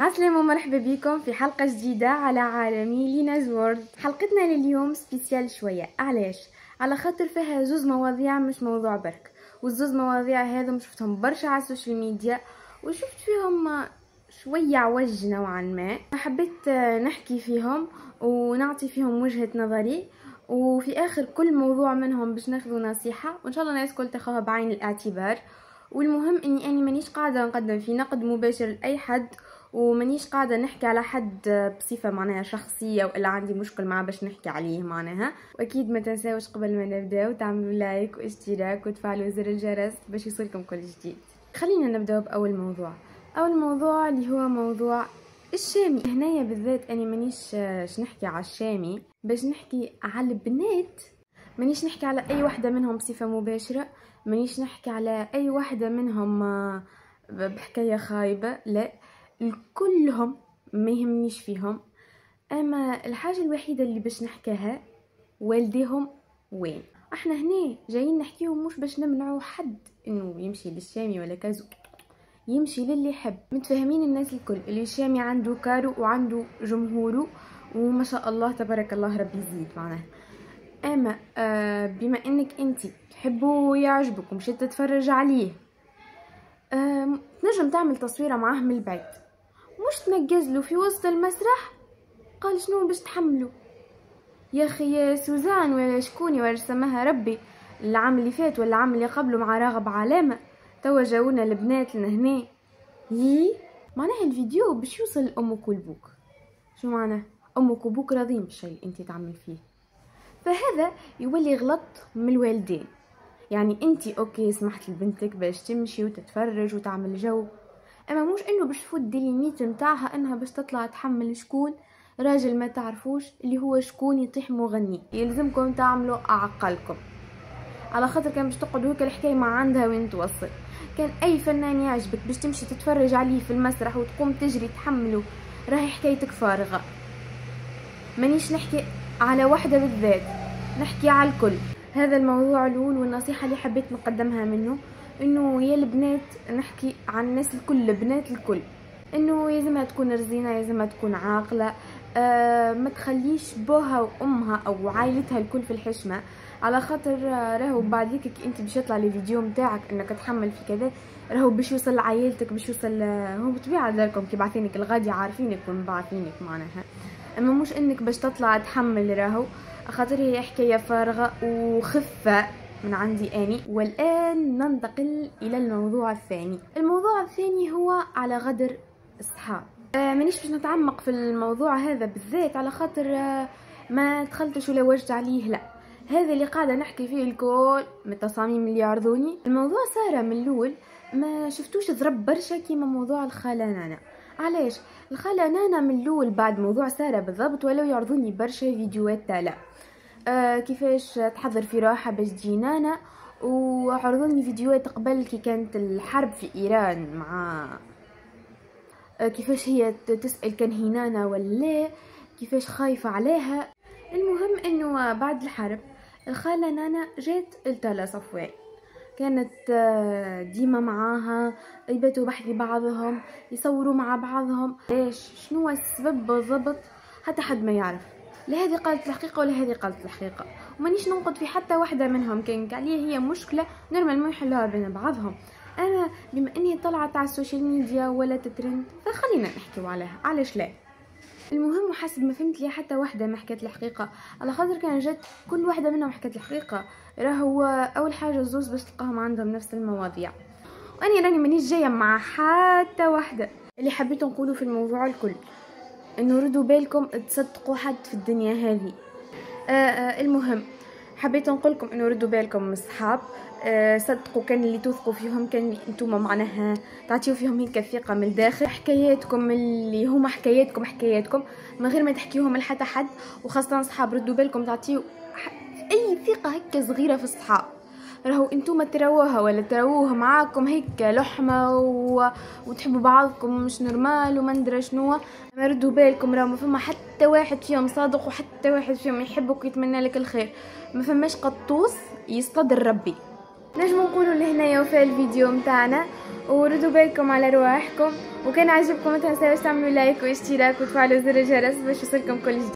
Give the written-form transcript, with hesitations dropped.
عسلامة ومرحبا بكم في حلقة جديدة على عالمي ليناز وورد. حلقتنا لليوم سبيسيال شوية. علاش؟ على خاطر فيها زوز مواضيع، مش موضوع برك، والزوز مواضيع هذم شفتهم برشا على السوشيال ميديا وشفت فيهم شوية عوج نوعا ما. حبيت نحكي فيهم ونعطي فيهم وجهة نظري، وفي اخر كل موضوع منهم باش ناخذ نصيحة، وان شاء الله الناس كل تاخذها بعين الاعتبار. والمهم اني مانيش قاعدة نقدم في نقد مباشر لاي حد، ومانيش قاعدة نحكي على حد بصفة معناها شخصية وإلا عندي مشكل معاه باش نحكي عليه معناها. وأكيد ما تنساوش قبل ما نبداو تعملوا لايك واشتراك وتفعلوا زر الجرس باش يوصلكم كل جديد. خلينا نبداو بأول موضوع. أول موضوع اللي هو موضوع الشامي. هنايا بالذات أنا مانيش نحكي على الشامي، باش نحكي على البنات. مانيش نحكي على أي واحدة منهم بصفة مباشرة، مانيش نحكي على أي واحدة منهم بحكاية خايبة، لا، كلهم ما يهمنيش فيهم. اما الحاجه الوحيده اللي باش نحكيها والديهم وين. احنا هنا جايين نحكيهم مش باش نمنعوا حد انه يمشي للشامي ولا كازو، يمشي للي يحب. متفاهمين الناس الكل اللي الشامي عنده كارو وعنده جمهوره وما شاء الله تبارك الله ربي يزيد معناها. اما بما انك انت تحبه ويعجبك ومشيت تتفرج عليه، نجم تعمل تصويره معاه من البيت، مش تنجزلو في وسط المسرح. قال شنو باش تحملو يا اخي؟ يا سوزان ولا شكوني ولا سماها ربي، العام اللي فات ولا العام اللي قبله مع راغب علامه توا جاونا البنات لهنا. يي معناها الفيديو باش يوصل لامك والبوك. شو معناه امك وبوك راضين بالشيء اللي انت تعمل فيه؟ فهذا يولي غلط من الوالدين. يعني انت اوكي سمحت لبنتك باش تمشي وتتفرج وتعمل جو، اما مش انه باش تفوت دي ليميت نتاعها انها باش تطلع تحمل شكون راجل ما تعرفوش اللي هو شكون يطيح مغني. يلزمكم تعملوا عقلكم، على خاطر كان باش تقعدوا هيك الحكايه ما عندها وين توصل. كان اي فنان يعجبك باش تمشي تتفرج عليه في المسرح وتقوم تجري تحمله، راهي حكايتك فارغه. مانيش نحكي على واحده بالذات، نحكي على الكل. هذا الموضوع الاول، والنصيحه اللي حبيت نقدمها منه انه يا البنات، نحكي عن الناس الكل، البنات الكل، انه يلزمها تكون رزينه، يلزمها تكون عاقله. ما تخليش بوها وامها او عائلتها الكل في الحشمه، على خاطر راهو بعد هيك انت باش يطلع لي فيديو نتاعك انك تحمل في كذا، راهو باش يوصل لعائلتك، باش يوصل هو بطبيعه داركم كي باعثينك الغادي عارفينك ومبعثينك معناها. اما مش انك باش تطلع تحمل، راهو خاطر هي حكايه فارغه وخفه من عندي اني. والان ننتقل الى الموضوع الثاني. الموضوع الثاني هو على غدر الصحاب. مانيش باش نتعمق في الموضوع هذا بالذات، على خاطر ما دخلتش ولا وجدت عليه، لا، هذا اللي قاعده نحكي فيه الكل من التصاميم اللي يعرضوني. الموضوع ساره من الاول ما شفتوش ضرب برشا كيما موضوع الخاله نانا. علاش؟ الخاله نانا من الاول بعد موضوع ساره بالضبط ولو يعرضوني برشا فيديوهات تالا كيفاش تحضر في راحه باش تجي نانا، وعرضوني فيديوهات قبل كي كانت الحرب في ايران مع كيفاش هي تسأل كان هي نانا ولا كيفاش خايفة عليها. المهم انه بعد الحرب الخالة نانا جات لتالا صفوان، كانت ديما معاها، يباتوا بحذي بعضهم، يصوروا مع بعضهم. ليش؟ شنو السبب بالضبط؟ حتى حد ما يعرف. لا هذه قالت الحقيقة ولا هذه قالت الحقيقة، ومانيش ننقد في حتى واحدة منهم. كانت عليه هي مشكلة نورمال ما يحلوها بين بعضهم. انا بما اني طلعت على السوشيال ميديا ولا تترند فخلينا نحكيو عليها، علاش لا. المهم وحسب ما فهمت لي حتى واحده ما حكت الحقيقه، على خاطر كان جات كل واحده منهم حكت الحقيقه. راهو اول حاجه الزوز باش تلقاهم عندهم نفس المواضيع، واني راني مانيش جايه مع حتى واحده. اللي حبيت نقوله في الموضوع الكل انه ردوا بالكم تصدقوا حد في الدنيا هذه. المهم حبيت نقولكم انه ردوا بالكم من الصحاب. صدقوا كان اللي توثقوا فيهم، كان اللي انتم معناها تعطيو فيهم هيك الثقه من الداخل. حكاياتكم اللي هما حكاياتكم من غير ما تحكيوهم لحتى حد، وخاصه صحاب ردوا بالكم تعطيو اي ثقه هكا صغيره في الصحاب. راهو انتم تراوها ولا تراوه معاكم هيك لحمه وتحبوا بعضكم مش نورمال وما ندري شنو. ما ردوا بالكم، راهو ما فما حتى واحد فيهم صادق وحتى واحد فيهم يحبك ويتمنى لك الخير. ما فماش قطوس يصطدر ربي. نجمو نقولوا لهنايا وفاء الفيديو متاعنا، وردوا بالكم على رواحكم، وكان عجبكم ما تنساوش تعملوا لايك واشتراك وتفعلوا زر الجرس باش يوصلكم كل جديد.